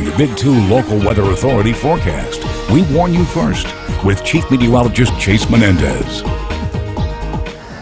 your Big 2 local weather authority forecast. We warn you first with Chief Meteorologist Chase Menendez.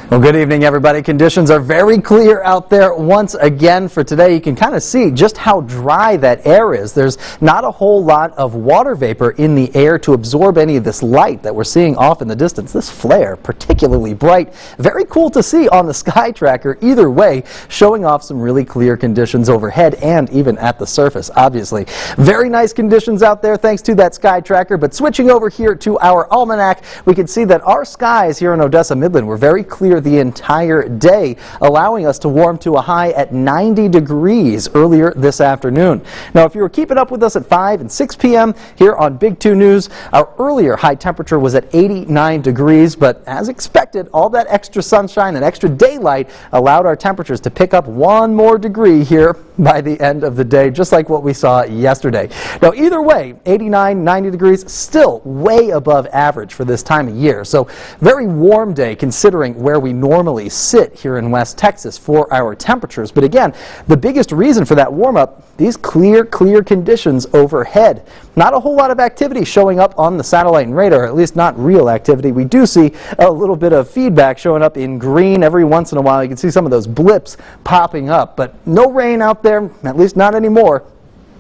Well, good evening, everybody. Conditions are very clear out there once again for today. You can kind of see just how dry that air is. There's not a whole lot of water vapor in the air to absorb any of this light that we're seeing off in the distance. This flare, particularly bright, very cool to see on the sky tracker. Either way, showing off some really clear conditions overhead and even at the surface, obviously. Very nice conditions out there thanks to that sky tracker. But switching over here to our almanac, we can see that our skies here in Odessa Midland were very clear the entire day, allowing us to warm to a high at 90 degrees earlier this afternoon. Now, if you were keeping up with us at 5 and 6 p.m. here on Big 2 News, our earlier high temperature was at 89 degrees, but as expected, all that extra sunshine and extra daylight allowed our temperatures to pick up one more degree here by the end of the day, just like what we saw yesterday. Now, either way, 89, 90 degrees, still way above average for this time of year. So, very warm day considering where we normally sit here in West Texas for our temperatures. But again, the biggest reason for that warm-up, these clear conditions overhead. Not a whole lot of activity showing up on the satellite and radar, at least not real activity. We do see a little bit of feedback showing up in green every once in a while. You can see some of those blips popping up, but no rain out there, at least not anymore.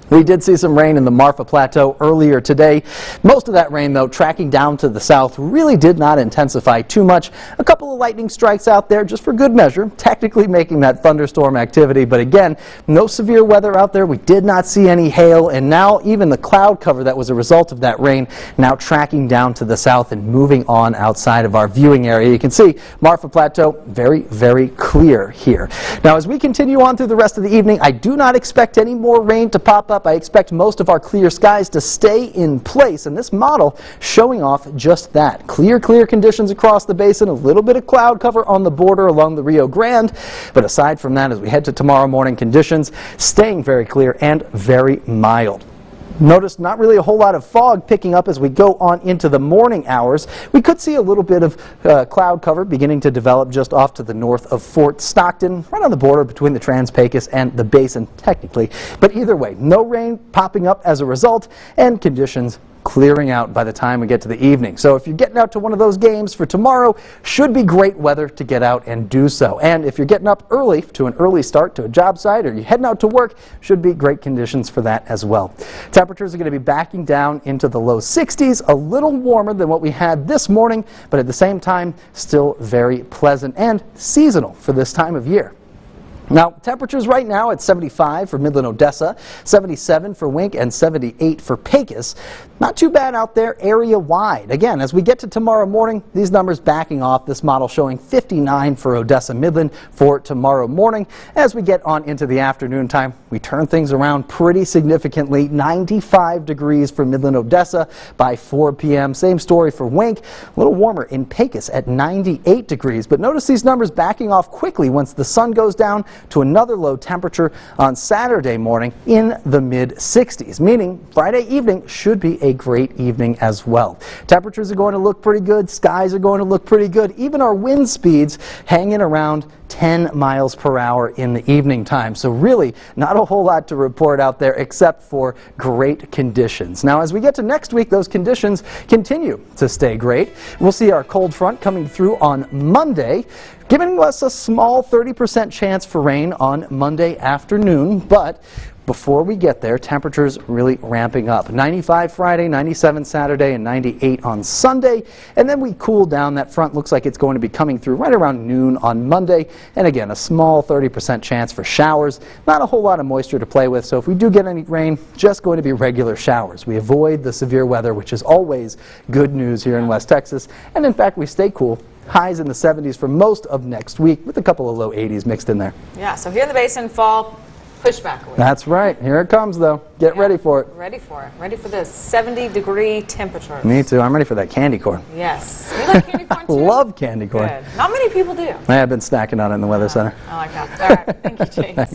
We did see some rain in the Marfa Plateau earlier today. Most of that rain, though, tracking down to the south, really did not intensify too much. A couple of lightning strikes out there just for good measure, technically making that thunderstorm activity. But again, no severe weather out there. We did not see any hail, and now even the cloud cover that was a result of that rain now tracking down to the south and moving on outside of our viewing area. You can see Marfa Plateau very clear here. Now, as we continue on through the rest of the evening, I do not expect any more rain to pop up. I expect most of our clear skies to stay in place, and this model showing off just that. Clear conditions across the basin, a little bit of cloud cover on the border along the Rio Grande, but aside from that, as we head to tomorrow morning, conditions staying very clear and very mild. Notice not really a whole lot of fog picking up as we go on into the morning hours. We could see a little bit of cloud cover beginning to develop just off to the north of Fort Stockton, right on the border between the Trans-Pecos and the basin, technically. But either way, no rain popping up as a result, and conditions clearing out by the time we get to the evening. So if you're getting out to one of those games for tomorrow, should be great weather to get out and do so. And if you're getting up early to an early start to a job site, or you're heading out to work, should be great conditions for that as well. Temperatures are going to be backing down into the low 60s, a little warmer than what we had this morning, but at the same time, still very pleasant and seasonal for this time of year. Now, temperatures right now at 75 for Midland, Odessa, 77 for Wink, and 78 for Pecos. Not too bad out there area-wide. Again, as we get to tomorrow morning, these numbers backing off. This model showing 59 for Odessa Midland for tomorrow morning. As we get on into the afternoon time, we turn things around pretty significantly. 95 degrees for Midland, Odessa by 4 p.m. Same story for Wink. A little warmer in Pecos at 98 degrees. But notice these numbers backing off quickly once the sun goes down to another low temperature on Saturday morning in the mid-60s, meaning Friday evening should be a great evening as well. Temperatures are going to look pretty good, skies are going to look pretty good, even our wind speeds hanging around 10 miles per hour in the evening time. So really not a whole lot to report out there except for great conditions. Now, as we get to next week, those conditions continue to stay great. We'll see our cold front coming through on Monday, giving us a small 30% chance for rain on Monday afternoon, but before we get there, temperatures really ramping up. 95 Friday, 97 Saturday, and 98 on Sunday. And then we cool down. That front looks like it's going to be coming through right around noon on Monday. And again, a small 30% chance for showers. Not a whole lot of moisture to play with, so if we do get any rain, just going to be regular showers. We avoid the severe weather, which is always good news here in West Texas. And in fact, we stay cool. Highs in the 70s for most of next week with a couple of low 80s mixed in there. Yeah, so here in the basin, fall pushback. That's right. Here it comes, though. Get ready for it. Ready for it. Ready for this 70-degree temperature. Me too. I'm ready for that candy corn. Yes. You like candy corn too? Love candy corn. Good. Not many people do. I have been snacking on it in the Weather Center. I like that. All right. Thank you, Chase.